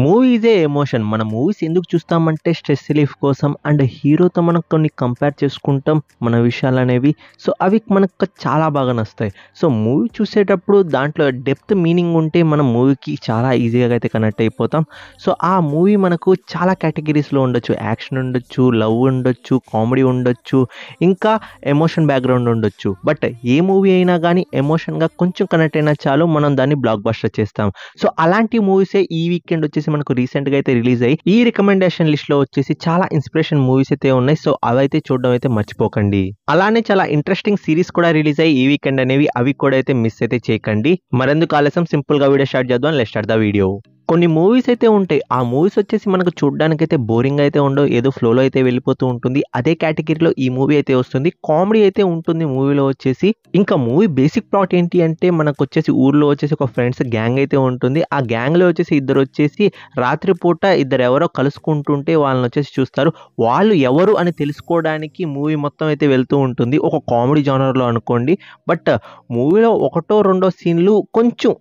Movie is a emotion. మన movies ఎందుకు చూస్తామంటే stress relief కోసం అండ్ హీరోతో మనం కొన్ని కంపేర్ చేసుకుంటాం మన విషయాలనేవి. సో అవి మనకు చాలా బాగా నచ్చుతాయి. సో మూవీ చూసేటప్పుడు దాంట్లో డెప్త్ మీనింగ్ ఉంటే మనం మూవీకి చాలా ఈజీగా అయితే కనెక్ట్ అయిపోతాం. సో ఆ మూవీ మనకు చాలా కేటగిరీస్లో ఉండొచ్చు. యాక్షన్ ఉండొచ్చు, లవ్ ఉండొచ్చు, కామెడీ ఉండొచ్చు, ఇంకా ఎమోషన్ బ్యాక్గ్రౌండ్ ఉండొచ్చు. బట్ ఏ మూవీ అయినా కానీ ఎమోషన్గా కొంచెం కనెక్ట్ అయినా చాలు మనం దాన్ని బ్లాక్ బస్టర్ చేస్తాం. సో అలాంటి మూవీసే ఈ వీకెండ్ వచ్చేసి మనకు రీసెంట్గా అయితే రిలీజ్ అయ్యి ఈ రికమెండేషన్ లిస్ట్లో వచ్చేసి చాలా ఇన్స్పిరేషన్ మూవీస్ అయితే ఉన్నాయి. సో అవైతే చూడడం అయితే మర్చిపోకండి. అలానే చాలా ఇంట్రెస్టింగ్ సిరీస్ కూడా రిలీజ్ అయ్యి ఈ వీకెండ్ అనేవి, అవి కూడా అయితే మిస్ అయితే చేయకండి. మరెందుకు ఆలస్యం, సింపుల్గా వీడియో స్టార్ట్ చేద్దాం. Let's start the video. కొన్ని మూవీస్ అయితే ఉంటాయి. ఆ మూవీస్ వచ్చేసి మనకు చూడడానికి అయితే బోరింగ్ అయితే ఉండవు, ఏదో ఫ్లోలో అయితే వెళ్ళిపోతూ ఉంటుంది. అదే కేటగిరీలో ఈ మూవీ అయితే వస్తుంది. కామెడీ అయితే ఉంటుంది మూవీలో వచ్చేసి. ఇంకా మూవీ బేసిక్ ప్లాట్ ఏంటి అంటే మనకు వచ్చేసి ఊర్లో వచ్చేసి ఒక ఫ్రెండ్స్ గ్యాంగ్ అయితే ఉంటుంది. ఆ గ్యాంగ్లో వచ్చేసి ఇద్దరు వచ్చేసి రాత్రిపూట ఇద్దరు ఎవరో కలుసుకుంటుంటే వాళ్ళని వచ్చేసి చూస్తారు. వాళ్ళు ఎవరు అని తెలుసుకోవడానికి మూవీ మొత్తం అయితే వెళ్తూ ఉంటుంది. ఒక కామెడీ జానర్లో అనుకోండి. బట్ మూవీలో ఒకటో రెండో సీన్లు కొంచెం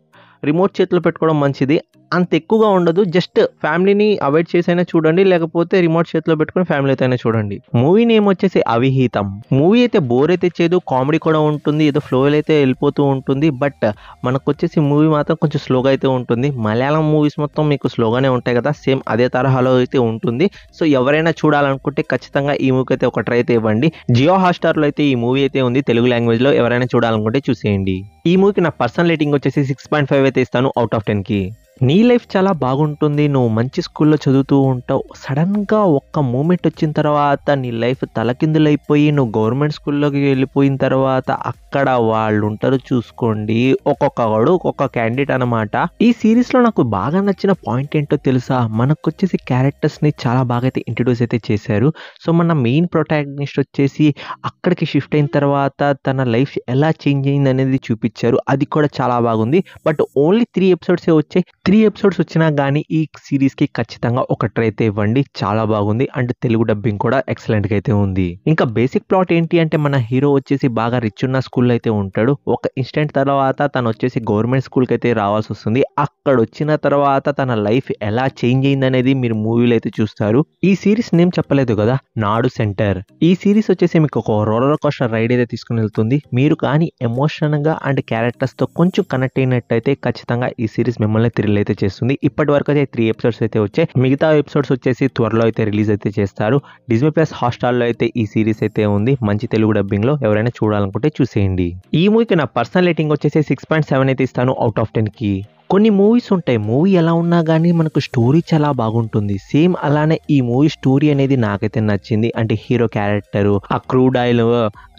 రిమోట్ చేతిలో పెట్టుకోవడం మంచిది. అంత ఎక్కువగా ఉండదు. జస్ట్ ఫ్యామిలీని అవాయిడ్ చేసైనా చూడండి, లేకపోతే రిమోట్ చేతిలో పెట్టుకుని ఫ్యామిలీతో అయినా చూడండి. మూవీ నేమ్ వచ్చేసి అవిహితం. మూవీ అయితే బోర్ అయితే చేయదు, కామెడీ కూడా ఉంటుంది, ఏదో ఫ్లోలో అయితే వెళ్ళిపోతూ ఉంటుంది. బట్ మనకు వచ్చేసి మూవీ మాత్రం కొంచెం స్లోగా అయితే ఉంటుంది. మలయాళం మూవీస్ మొత్తం మీకు స్లోగానే ఉంటాయి కదా, సేమ్ అదే తరహాలో అయితే ఉంటుంది. సో ఎవరైనా చూడాలనుకుంటే ఖచ్చితంగా ఈ మూవీకి అయితే ఒక ట్రై అయితే ఇవ్వండి. జియో హాట్‌స్టార్లో అయితే ఈ మూవీ అయితే ఉంది తెలుగు లాంగ్వేజ్లో. ఎవరైనా చూడాలనుకుంటే చూసేయండి. ఈ మూవీకి నా పర్సనల్ రేటింగ్ వచ్చేసి 6.5 అయితే ఇస్తాను అవుట్ ఆఫ్ 10కి. నీ లైఫ్ చాలా బాగుంటుంది, నువ్వు మంచి స్కూల్లో చదువుతూ ఉంటావు. సడన్గా ఒక్క మూమెంట్ వచ్చిన తర్వాత నీ లైఫ్ తలకిందులైపోయి నువ్వు గవర్నమెంట్ స్కూల్లోకి వెళ్ళిపోయిన తర్వాత అక్కడ వాళ్ళు ఉంటారు చూసుకోండి. ఒక్కొక్కడు ఒక్కొక్క క్యాండిడేట్ అనమాట. ఈ సిరీస్లో నాకు బాగా నచ్చిన పాయింట్ ఏంటో తెలుసా? మనకు వచ్చేసి క్యారెక్టర్స్ని చాలా బాగా అయితే ఇంట్రడ్యూస్ అయితే చేశారు. సో మన మెయిన్ ప్రొటాగనిస్ట్ వచ్చేసి అక్కడికి షిఫ్ట్ అయిన తర్వాత తన లైఫ్ ఎలా చేంజ్ అయింది అనేది చూపించారు. అది కూడా చాలా బాగుంది. బట్ ఓన్లీ 3 ఎపిసోడ్సే వచ్చాయి. 3 ఎపిసోడ్స్ వచ్చినా కానీ ఈ సిరీస్కి ఖచ్చితంగా ఒక ట్రై అయితే ఇవ్వండి. చాలా బాగుంది. అండ్ తెలుగు డబ్బింగ్ కూడా ఎక్సలెంట్గా అయితే ఉంది. ఇంకా బేసిక్ ప్లాట్ ఏంటి అంటే మన హీరో వచ్చేసి బాగా రిచ్ ఉన్న స్కూల్లో అయితే ఉంటాడు. ఒక ఇన్స్టెంట్ తర్వాత తను వచ్చేసి గవర్నమెంట్ స్కూల్కి అయితే రావాల్సి వస్తుంది. అక్కడ వచ్చిన తర్వాత తన లైఫ్ ఎలా చేంజ్ అయింది అనేది మీరు మూవీలో అయితే చూస్తారు. ఈ సిరీస్ నేమ్ చెప్పలేదు కదా, నాడు సెంటర్. ఈ సిరీస్ వచ్చేసి మీకు ఒక రోలర్ కోస్టర్ రైడ్ అయితే తీసుకుని వెళ్తుంది. మీరు కానీ ఎమోషనల్గా అండ్ క్యారెక్టర్స్తో కొంచెం కనెక్ట్ అయినట్టయితే ఖచ్చితంగా ఈ సిరీస్ మిమ్మల్ని థ్రిల్ అయితే చేస్తుంది. ఇప్పటి వరకు అయితే 3 ఎపిసోడ్స్ అయితే వచ్చాయి. మిగతా ఎపిసోడ్స్ వచ్చేసి త్వరలో అయితే రిలీజ్ అయితే చేస్తారు. డిజ్నీ ప్లస్ హాట్‌స్టార్లో అయితే ఈ సిరీస్ అయితే ఉంది మంచి తెలుగు డబ్బింగ్ లో. ఎవరైనా చూడాలనుకుంటే చూసేయండి. ఈ మూవీకి నా పర్సనల్ రేటింగ్ వచ్చేసి 6.7 అయితే ఇస్తాను అవుట్ ఆఫ్ 10కి. కొన్ని మూవీస్ ఉంటాయి, మూవీ ఎలా ఉన్నా కానీ మనకు స్టోరీ చాలా బాగుంటుంది. సేమ్ అలానే ఈ మూవీ స్టోరీ అనేది నాకైతే నచ్చింది. అంటే హీరో క్యారెక్టరు, ఆ క్రూడ్ ఆయిల్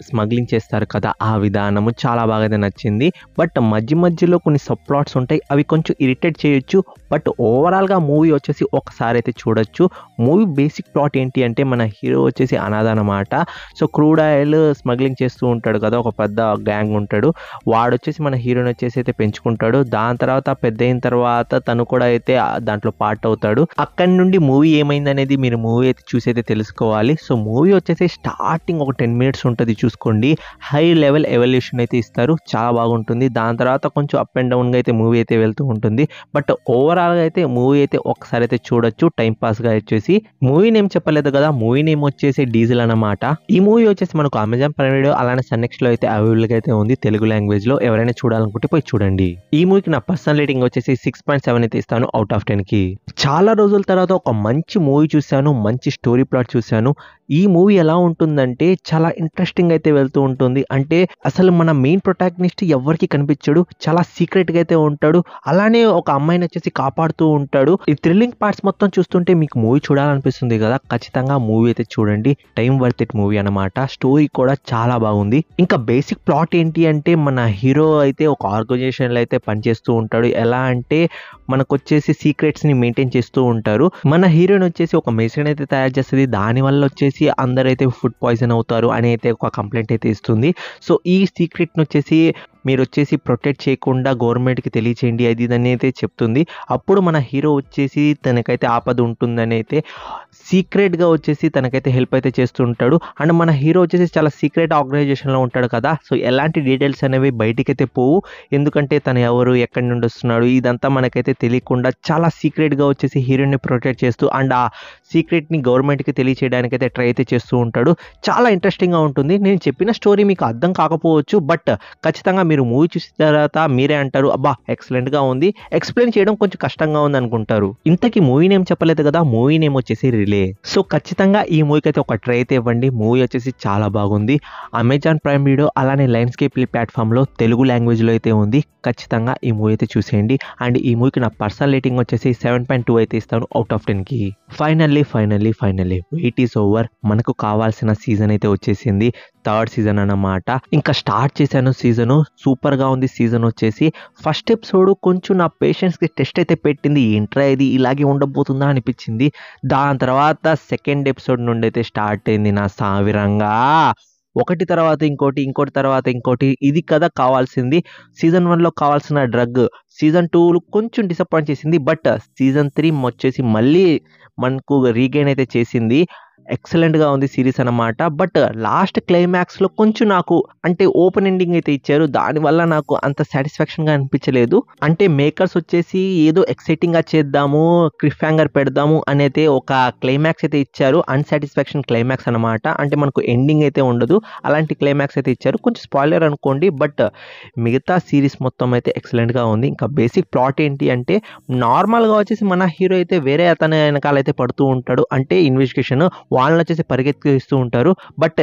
స్మగ్లింగ్ చేస్తారు కదా, ఆ విధానము చాలా బాగా అయితే నచ్చింది. బట్ మధ్యలో కొన్ని సబ్ ప్లాట్స్ ఉంటాయి, అవి కొంచెం ఇరిటేట్ చేయొచ్చు. బట్ ఓవరాల్గా మూవీ వచ్చేసి ఒకసారి అయితే చూడొచ్చు. మూవీ బేసిక్ ప్లాట్ ఏంటి అంటే మన హీరో వచ్చేసి అనాథ అనమాట. సో క్రూడ్ ఆయిల్ స్మగ్లింగ్ చేస్తూ ఉంటాడు కదా, ఒక పెద్ద గ్యాంగ్ ఉంటాడు. వాడు వచ్చేసి మన హీరోని వచ్చేసి అయితే పెంచుకుంటాడు. దాని తర్వాత పెద్ద అయిన తర్వాత తను కూడా అయితే దాంట్లో పార్ట్ అవుతాడు. అక్కడి నుండి మూవీ ఏమైంది అనేది మీరు మూవీ అయితే చూసి అయితే తెలుసుకోవాలి. సో మూవీ వచ్చేసి స్టార్టింగ్ ఒక 10 మినిట్స్ ఉంటుంది చూసుకోండి. హై లెవెల్ ఎవల్యూషన్ అయితే ఇస్తారు, చాలా బాగుంటుంది. దాని తర్వాత కొంచెం అప్ అండ్ డౌన్గా అయితే మూవీ అయితే వెళ్తూ ఉంటుంది. బట్ ఓవరాల్గా అయితే మూవీ అయితే ఒకసారి అయితే చూడొచ్చు టైం పాస్గా వచ్చేసి. మూవీ నేమ్ చెప్పలేదు కదా, మూవీ నేమ్ వచ్చేసి డీజిల్ అనమాట. ఈ మూవీ వచ్చేసి మనకు అమెజాన్ ప్రైమ్ వీడియో అలానే సన్నెక్స్లో అయితే అవైలబుల్గా అయితే ఉంది తెలుగు లాంగ్వేజ్లో. ఎవరైనా చూడాలనుకుంటే పోయి చూడండి. ఈ మూవీకి నా పర్సనల్ రేటింగ్ వచ్చేసి 6.7 అయితే ఇస్తాను అవుట్ ఆఫ్ 10కి. చాలా రోజుల తర్వాత ఒక మంచి మూవీ చూశాను, మంచి స్టోరీ ప్లాట్ చూశాను. ఈ మూవీ ఎలా ఉంటుందంటే చాలా ఇంట్రెస్టింగ్ అయితే వెళ్తూ ఉంటుంది. అంటే అసలు మన మెయిన్ ప్రొటాగనిస్ట్ ఎవరికి కనిపించాడు, చాలా సీక్రెట్గా అయితే ఉంటాడు. అలానే ఒక అమ్మాయిని వచ్చేసి కాపాడుతూ ఉంటాడు. ఈ థ్రిల్లింగ్ పార్ట్స్ మొత్తం చూస్తుంటే మీకు మూవీ చూడాలనిపిస్తుంది కదా, ఖచ్చితంగా మూవీ అయితే చూడండి. టైం వర్త్ ఇట్ మూవీ అనమాట. స్టోరీ కూడా చాలా బాగుంది. ఇంకా బేసిక్ ప్లాట్ ఏంటి అంటే మన హీరో అయితే ఒక ఆర్గనైజేషన్లో అయితే పనిచేస్తూ ఉంటాడు. ఎలా అంటే మనకు వచ్చేసి సీక్రెట్స్ ని మెయింటైన్ చేస్తూ ఉంటారు. మన హీరోయిన్ వచ్చేసి ఒక మెడిసిన్ అయితే తయారు చేస్తుంది. దానివల్ల వచ్చేసి అందరైతే ఫుడ్ పాయిజన్ అవుతారు అని అయితే ఒక కంప్లైంట్ అయితే ఇస్తుంది. సో ఈ సీక్రెట్ ని వచ్చేసి మీరు వచ్చేసి ప్రొటెక్ట్ చేయకుండా గవర్నమెంట్కి తెలియచేయండి అది ఇది అని అయితే చెప్తుంది. అప్పుడు మన హీరో వచ్చేసి తనకైతే ఆపద ఉంటుందని అయితే సీక్రెట్గా వచ్చేసి తనకైతే హెల్ప్ అయితే చేస్తూ ఉంటాడు. అండ్ మన హీరో వచ్చేసి చాలా సీక్రెట్ ఆర్గనైజేషన్లో ఉంటాడు కదా, సో ఎలాంటి డీటెయిల్స్ అనేవి బయటికైతే పోవు. ఎందుకంటే తను ఎవరు, ఎక్కడి నుండి వస్తున్నాడు, ఇదంతా మనకైతే తెలియకుండా చాలా సీక్రెట్గా వచ్చేసి హీరోని ప్రొటెక్ట్ చేస్తూ అండ్ ఆ సీక్రెట్ని గవర్నమెంట్కి తెలియచేయడానికి అయితే ట్రై అయితే చేస్తూ ఉంటాడు. చాలా ఇంట్రెస్టింగ్గా ఉంటుంది. నేను చెప్పిన స్టోరీ మీకు అర్థం కాకపోవచ్చు, బట్ ఖచ్చితంగా మీరు మూవీ చూసిన తర్వాత మీరే అంటారు అబ్బా ఎక్సలెంట్గా ఉంది, ఎక్స్ప్లెయిన్ చేయడం కొంచెం కష్టంగా ఉంది అనుకుంటారు. ఇంతకీ మూవీ నేమ్ చెప్పలేదు కదా, మూవీ నేమ్ వచ్చేసి రిలే. సో ఖచ్చితంగా ఈ మూవీకి అయితే ఒక ట్రై అయితే ఇవ్వండి. మూవీ వచ్చేసి చాలా బాగుంది. అమెజాన్ ప్రైమ్ వీడియో అలానే లైన్స్కేప్ ప్లాట్ఫామ్లో తెలుగు లాంగ్వేజ్లో అయితే ఉంది. ఖచ్చితంగా ఈ మూవీ అయితే చూసేయండి. అండ్ ఈ మూవీకి నా పర్సనల్ రేటింగ్ వచ్చేసి 7.2 అయితే ఇస్తాను అవుట్ ఆఫ్ 10కి. Finally wait is over. మనకు కావాల్సిన సీజన్ అయితే వచ్చేసింది, 3rd సీజన్ అన్నమాట. ఇంకా స్టార్ట్ చేశాను సీజను, సూపర్గా ఉంది సీజన్ వచ్చేసి. ఫస్ట్ ఎపిసోడ్ కొంచెం నా పేషెన్స్కి టెస్ట్ అయితే పెట్టింది, ఏంట్రా ఇది ఇలాగే ఉండబోతుందా అనిపించింది. దాని తర్వాత సెకండ్ ఎపిసోడ్ నుండి అయితే స్టార్ట్ అయింది నా సావిరంగా, ఒకటి తర్వాత ఇంకోటి తర్వాత ఇంకోటి. ఇది కదా కావాల్సింది. సీజన్ 1లో కావాల్సిన డ్రగ్ సీజన్ 2లో కొంచెం డిసప్పాయింట్ చేసింది, బట్ సీజన్ 3 వచ్చేసి మళ్ళీ మనకు రీగైన్ అయితే చేసింది. ఎక్సలెంట్గా ఉంది సిరీస్ అన్నమాట. బట్ లాస్ట్ క్లైమాక్స్లో కొంచెం నాకు అంటే ఓపెన్ ఎండింగ్ అయితే ఇచ్చారు, దానివల్ల నాకు అంత సాటిస్ఫాక్షన్గా అనిపించలేదు. అంటే మేకర్స్ వచ్చేసి ఏదో ఎక్సైటింగ్గా చేద్దాము, క్లిఫ్ హ్యాంగర్ పెడదాము అనేది ఒక క్లైమాక్స్ అయితే ఇచ్చారు. అన్సాటిస్ఫాక్షన్ క్లైమాక్స్ అనమాట. అంటే మనకు ఎండింగ్ అయితే ఉండదు, అలాంటి క్లైమాక్స్ అయితే ఇచ్చారు. కొంచెం స్పాయిలర్ అనుకోండి, బట్ మిగతా సిరీస్ మొత్తం అయితే ఎక్సలెంట్గా ఉంది. ఇంకా బేసిక్ ప్లాట్ ఏంటి అంటే నార్మల్గా వచ్చేసి మన హీరో అయితే వేరే అతని వెనకాలైతే పడుతూ ఉంటాడు, అంటే ఇన్వెస్టిగేషన్ వాళ్ళని వచ్చేసి పరిగెత్తిస్తూ ఉంటారు. బట్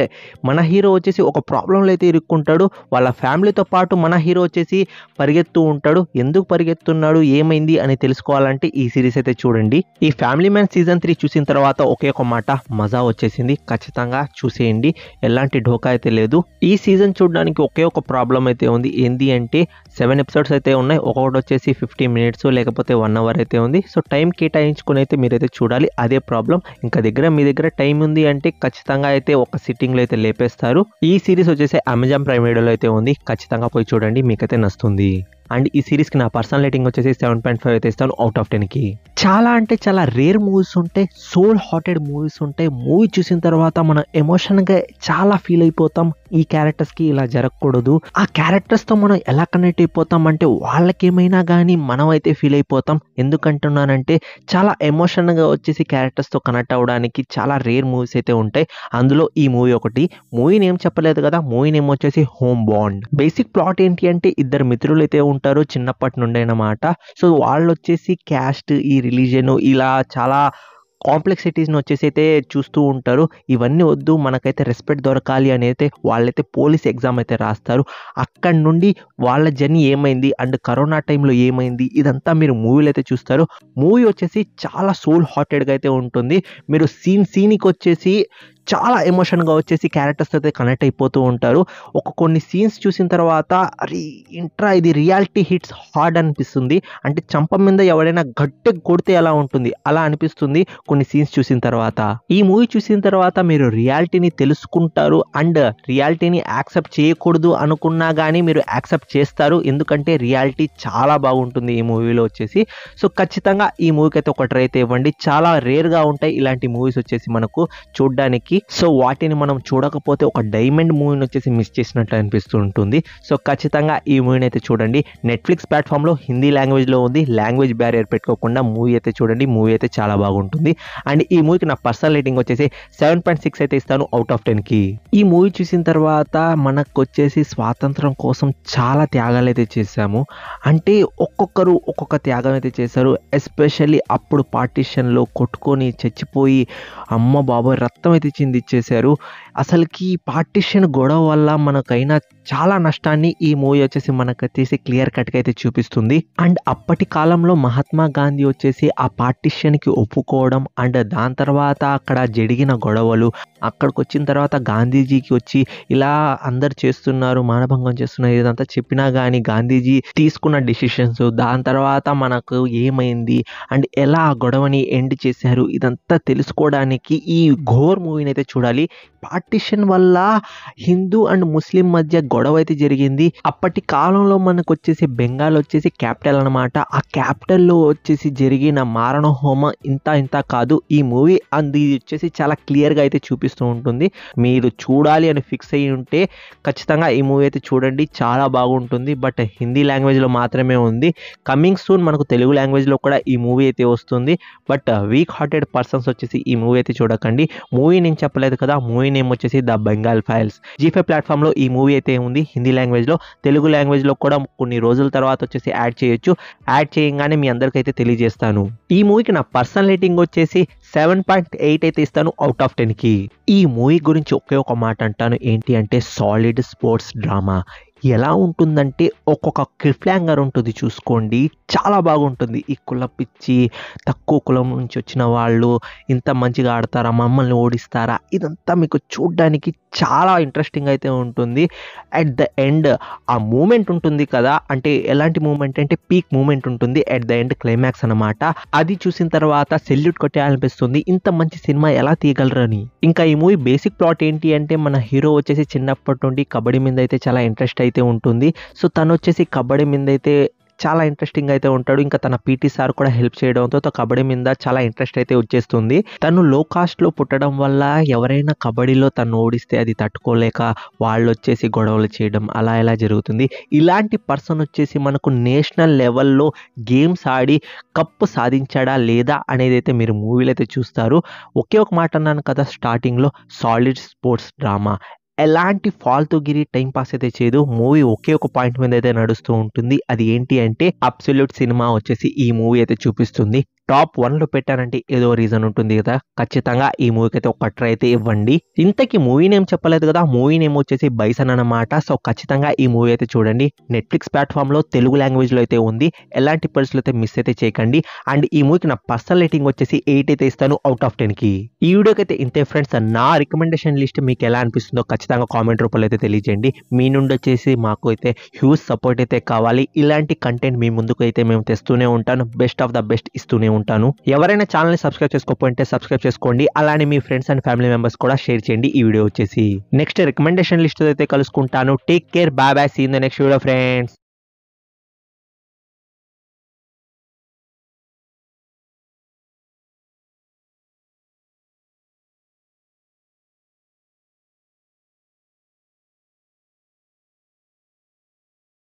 మన హీరో వచ్చేసి ఒక ప్రాబ్లంలో అయితే ఇరుక్కుంటాడు. వాళ్ళ ఫ్యామిలీతో పాటు మన హీరో వచ్చేసి పరిగెత్తూ ఉంటాడు. ఎందుకు పరిగెత్తున్నాడు, ఏమైంది అని తెలుసుకోవాలంటే ఈ సిరీస్ అయితే చూడండి. ఈ ఫ్యామిలీ మ్యాన్ సీజన్ 3 చూసిన తర్వాత ఒకే ఒక మాట, మజా వచ్చేసింది. ఖచ్చితంగా చూసేయండి, ఎలాంటి ఢోకా అయితే లేదు. ఈ సీజన్ చూడడానికి ఒకే ఒక ప్రాబ్లం అయితే ఉంది, ఏంది అంటే 7 ఎపిసోడ్స్ అయితే ఉన్నాయి. ఒక్కొక్కటి వచ్చేసి 50 మినిట్స్ లేకపోతే 1 అవర్ అయితే ఉంది. సో టైం కేటాయించుకుని అయితే మీరైతే చూడాలి, అదే ప్రాబ్లం. ఇంకా మీ దగ్గర టైం ఉంది అంటే ఖచ్చితంగా అయితే ఒక సిట్టింగ్లో అయితే లేపేస్తారు. ఈ సిరీస్ వచ్చేసి అమెజాన్ ప్రైమ్ వీడియోలో అయితే ఉంది, ఖచ్చితంగా పోయి చూడండి, మీకైతే నచ్చుతుంది. అండ్ ఈ సిరీస్కి నా పర్సనల్ రేటింగ్ వచ్చేసి 7.5 అయితే ఇస్తాను అవుట్ ఆఫ్ 10కి. చాలా అంటే చాలా రేర్ మూవీస్ ఉంటాయి, సోల్ హార్టెడ్ మూవీస్ ఉంటాయి. మూవీ చూసిన తర్వాత మనం ఎమోషన్గా చాలా ఫీల్ అయిపోతాం, ఈ క్యారెక్టర్స్కి ఇలా జరగకూడదు, ఆ క్యారెక్టర్స్తో మనం ఎలా కనెక్ట్ అయిపోతాం అంటే వాళ్ళకేమైనా కానీ మనం అయితే ఫీల్ అయిపోతాం. ఎందుకంటున్నానంటే చాలా ఎమోషన్గా వచ్చేసి క్యారెక్టర్స్తో కనెక్ట్ అవ్వడానికి చాలా రేర్ మూవీస్ అయితే ఉంటాయి. అందులో ఈ మూవీ ఒకటి. మూవీ నేమ్ చెప్పలేదు కదా, మూవీ నేమ్ వచ్చేసి హోమ్ బాండ్. బేసిక్ ప్లాట్ ఏంటి అంటే ఇద్దరు మిత్రులు అయితే ఉంటారు చిన్నప్పటి నుండి అన్నమాట. సో వాళ్ళు వచ్చేసి క్యాస్ట్, ఈ రిలీజియన్ ఇలా చాలా కాంప్లెక్సిటీస్ని వచ్చేసి అయితే చూస్తూ ఉంటారు. ఇవన్నీ వద్దు, మనకైతే రెస్పెక్ట్ దొరకాలి అని అయితే వాళ్ళైతే పోలీస్ ఎగ్జామ్ అయితే రాస్తారు. అక్కడి నుండి వాళ్ళ జర్నీ ఏమైంది అండ్ కరోనా టైంలో ఏమైంది ఇదంతా మీరు మూవీలో అయితే చూస్తారు. మూవీ వచ్చేసి చాలా సోల్ హార్టెడ్గా అయితే ఉంటుంది. మీరు సీన్కి వచ్చేసి చాలా ఎమోషన్గా వచ్చేసి క్యారెక్టర్స్ అయితే కనెక్ట్ అయిపోతూ ఉంటారు. కొన్ని సీన్స్ చూసిన తర్వాత అరే ఇంట్రా ఇది రియాలిటీ హిట్స్ హార్డ్ అనిపిస్తుంది. అంటే చంప మీద ఎవరైనా గట్టి కొడితే ఎలా ఉంటుంది అలా అనిపిస్తుంది కొన్ని సీన్స్ చూసిన తర్వాత. ఈ మూవీ చూసిన తర్వాత మీరు రియాలిటీని తెలుసుకుంటారు అండ్ రియాలిటీని యాక్సెప్ట్ చేయకూడదు అనుకున్నా కానీ మీరు యాక్సెప్ట్ చేస్తారు, ఎందుకంటే రియాలిటీ చాలా బాగుంటుంది ఈ మూవీలో వచ్చేసి. సో ఖచ్చితంగా ఈ మూవీకి అయితే ఒక ట్రై అయితే ఇవ్వండి. చాలా రేర్గా ఉంటాయి ఇలాంటి మూవీస్ వచ్చేసి మనకు చూడడానికి. సో వాటిని మనం చూడకపోతే ఒక డైమండ్ మూవీని వచ్చేసి మిస్ చేసినట్లు అనిపిస్తూ ఉంటుంది. సో ఖచ్చితంగా ఈ మూవీని అయితే చూడండి. నెట్ఫ్లిక్స్ ప్లాట్ఫామ్లో హిందీ లాంగ్వేజ్లో ఉంది, లాంగ్వేజ్ బ్యారియర్ పెట్టుకోకుండా మూవీ అయితే చూడండి, మూవీ అయితే చాలా బాగుంటుంది. అండ్ ఈ మూవీకి నా పర్సనల్ రేటింగ్ వచ్చేసి 7.6 అయితే ఇస్తాను అవుట్ ఆఫ్ 10కి. ఈ మూవీ చూసిన తర్వాత మనకు వచ్చేసి స్వాతంత్రం కోసం చాలా త్యాగాలు అయితే చేశాము. అంటే ఒక్కొక్కరు ఒక్కొక్క త్యాగం అయితే చేశారు. ఎస్పెషల్లీ అప్పుడు పార్టీషన్లో కొట్టుకొని చచ్చిపోయి అమ్మ బాబోయ్ రక్తం అయితే చిందిచ్చేశారు. అసలుకి పార్టీషన్ గొడవ వల్ల మనకైనా చాలా నష్టాన్ని ఈ మూవీ వచ్చేసి మనకు తీసి క్లియర్ కట్గా అయితే చూపిస్తుంది. అండ్ అప్పటి కాలంలో మహాత్మా గాంధీ వచ్చేసి ఆ పార్టీషన్కి ఒప్పుకోవడం అండ్ దాని తర్వాత అక్కడ జరిగిన గొడవలు అక్కడికి వచ్చిన తర్వాత గాంధీజీకి వచ్చి ఇలా అందరు చేస్తున్నారు, మానభంగం చేస్తున్నారు ఇదంతా చెప్పినా కానీ గాంధీజీ తీసుకున్న డిసిషన్స్, దాని తర్వాత మనకు ఏమైంది అండ్ ఎలా ఆ గొడవని ఎండ్ చేశారు ఇదంతా తెలుసుకోవడానికి ఈ ఘోర్ మూవీని అయితే చూడాలి. పార్టిషన్ వల్ల హిందూ అండ్ ముస్లిం మధ్య గొడవ అయితే జరిగింది. అప్పటి కాలంలో మనకు వచ్చేసి బెంగాల్ వచ్చేసి క్యాపిటల్ అనమాట. ఆ క్యాపిటల్లో వచ్చేసి జరిగిన మారణ హోమం ఇంత కాదు. ఈ మూవీ అది వచ్చేసి చాలా క్లియర్గా అయితే చూపిస్తూ ఉంటుంది. మీరు చూడాలి అని ఫిక్స్ అయ్యి ఉంటే ఖచ్చితంగా ఈ మూవీ అయితే చూడండి, చాలా బాగుంటుంది. బట్ హిందీ లాంగ్వేజ్లో మాత్రమే ఉంది. కమింగ్ సూన్ మనకు తెలుగు లాంగ్వేజ్లో కూడా ఈ మూవీ అయితే వస్తుంది. బట్ వీక్ హార్టెడ్ పర్సన్స్ వచ్చేసి ఈ మూవీ అయితే చూడకండి. మూవీ నేను చెప్పలేదు కదా, మూవీ నేమ్ వచ్చేసి ద బెంగాల్ ఫైల్స్. G5 ప్లాట్ఫామ్లో ఈ మూవీ అయితే ఉంది హిందీ లాంగ్వేజ్లో. తెలుగు లాంగ్వేజ్లో కూడా కొన్ని రోజుల తర్వాత వచ్చేసి యాడ్ చేయొచ్చు. యాడ్ చేయగానే మీ అందరికైతే తెలియజేస్తాను. ఈ మూవీకి నా పర్సనల్ రేటింగ్ వచ్చేసి 7.8 అయితే ఇస్తాను అవుట్ ఆఫ్ 10కి. ఈ మూవీ గురించి ఒకే ఒక మాట అంటాను, ఏంటి అంటే సాలిడ్ స్పోర్ట్స్ డ్రామా. ఎలా ఉంటుందంటే ఒక్కొక్క క్లిఫ్ హ్యాంగర్ ఉంటుంది చూసుకోండి, చాలా బాగుంటుంది. ఈ కుల పిచ్చి, తక్కువ కులం నుంచి వచ్చిన వాళ్ళు ఇంత మంచిగా ఆడతారా, మమ్మల్ని ఓడిస్తారా, ఇదంతా మీకు చూడడానికి చాలా ఇంట్రెస్టింగ్ అయితే ఉంటుంది. అట్ ద ఎండ్ ఆ మూమెంట్ ఉంటుంది కదా, అంటే ఎలాంటి మూమెంట్ అంటే పీక్ మూమెంట్ ఉంటుంది అట్ ద ఎండ్, క్లైమాక్స్ అనమాట. అది చూసిన తర్వాత సెల్యూట్ కొట్టేయాలనిపిస్తుంది, ఇంత మంచి సినిమా ఎలా తీయగలరని. ఇంకా ఈ మూవీ బేసిక్ ప్లాట్ ఏంటి అంటే మన హీరో వచ్చేసి చిన్నప్పటి నుండి కబడ్డీ మీద అయితే చాలా ఇంట్రెస్ట్ అయితే ఉంటుంది. సో తను వచ్చేసి కబడ్డీ మీద అయితే చాలా ఇంట్రెస్టింగ్ అయితే ఉంటాడు. ఇంకా తన పీటీ సార్ కూడా హెల్ప్ చేయడంతో కబడ్డీ మీద చాలా ఇంట్రెస్ట్ అయితే వచ్చేస్తుంది. తను లో కాస్ట్లో పుట్టడం వల్ల ఎవరైనా కబడ్డీలో తను ఓడిస్తే అది తట్టుకోలేక వాళ్ళు వచ్చేసి గొడవలు చేయడం అలా ఎలా జరుగుతుంది. ఇలాంటి పర్సన్ వచ్చేసి మనకు నేషనల్ లెవెల్లో గేమ్స్ ఆడి కప్పు సాధించాడా లేదా అనేది అయితే మీరు మూవీలో అయితే చూస్తారు. ఒకే ఒక మాట అన్నాను కదా స్టార్టింగ్లో, సాలిడ్ స్పోర్ట్స్ డ్రామా. ఎలాంటి ఫాల్తుగిరి టైం పాస్ అయితే చేయదు. మూవీ ఒకే ఒక పాయింట్ మీద అయితే నడుస్తూ ఉంటుంది. అది ఏంటి అంటే అబ్సల్యూట్ సినిమా వచ్చేసి ఈ మూవీ అయితే చూపిస్తుంది. టాప్ 1లో పెట్టారంటే ఏదో రీజన్ ఉంటుంది కదా, ఖచ్చితంగా ఈ మూవీకి అయితే ఒక ట్రై అయితే ఇవ్వండి. ఇంతకీ మూవీ నేమ్ చెప్పలేదు కదా, మూవీ నేమ్ వచ్చేసి బైసన్ అన్నమాట. సో ఖచ్చితంగా ఈ మూవీ అయితే చూడండి. నెట్ఫ్లిక్స్ ప్లాట్ఫామ్లో తెలుగు లాంగ్వేజ్లో అయితే ఉంది. ఎలాంటి పరిస్థితులు అయితే మిస్ అయితే చేయకండి. అండ్ ఈ మూవీకి నా పర్సనల్ రేటింగ్ వచ్చేసి 8 అయితే ఇస్తాను అవుట్ ఆఫ్ 10కి. ఈ వీడియోకి అయితే ఇంతే ఫ్రెండ్స్. నా రికమెండేషన్ లిస్ట్ మీకు ఎలా అనిపిస్తుందో ఖచ్చితంగా కామెంట్ రూపంలో అయితే తెలియజేయండి. మీ నుండి వచ్చేసి మాకు అయితే హ్యూజ్ సపోర్ట్ అయితే కావాలి. ఇలాంటి కంటెంట్ మీ ముందుకు అయితే మేము తెస్తూనే ఉంటాను, బెస్ట్ ఆఫ్ ద బెస్ట్ ఇస్తూనే ఉంటాను. ఎవరైనా ఛానల్ని సబ్స్క్రైబ్ చేసుకోకపోతే సబ్స్క్రైబ్ చేసుకోండి. అలానే మీ ఫ్రెండ్స్ అండ్ ఫ్యామిలీ మెంబర్స్ కూడా షేర్ చేయండి ఈ వీడియో వచ్చేసి. నెక్స్ట్ రికమెండేషన్ లిస్ట్ అయితే కలుసుకుంటాను. Take care, bye bye, see in the next video friends.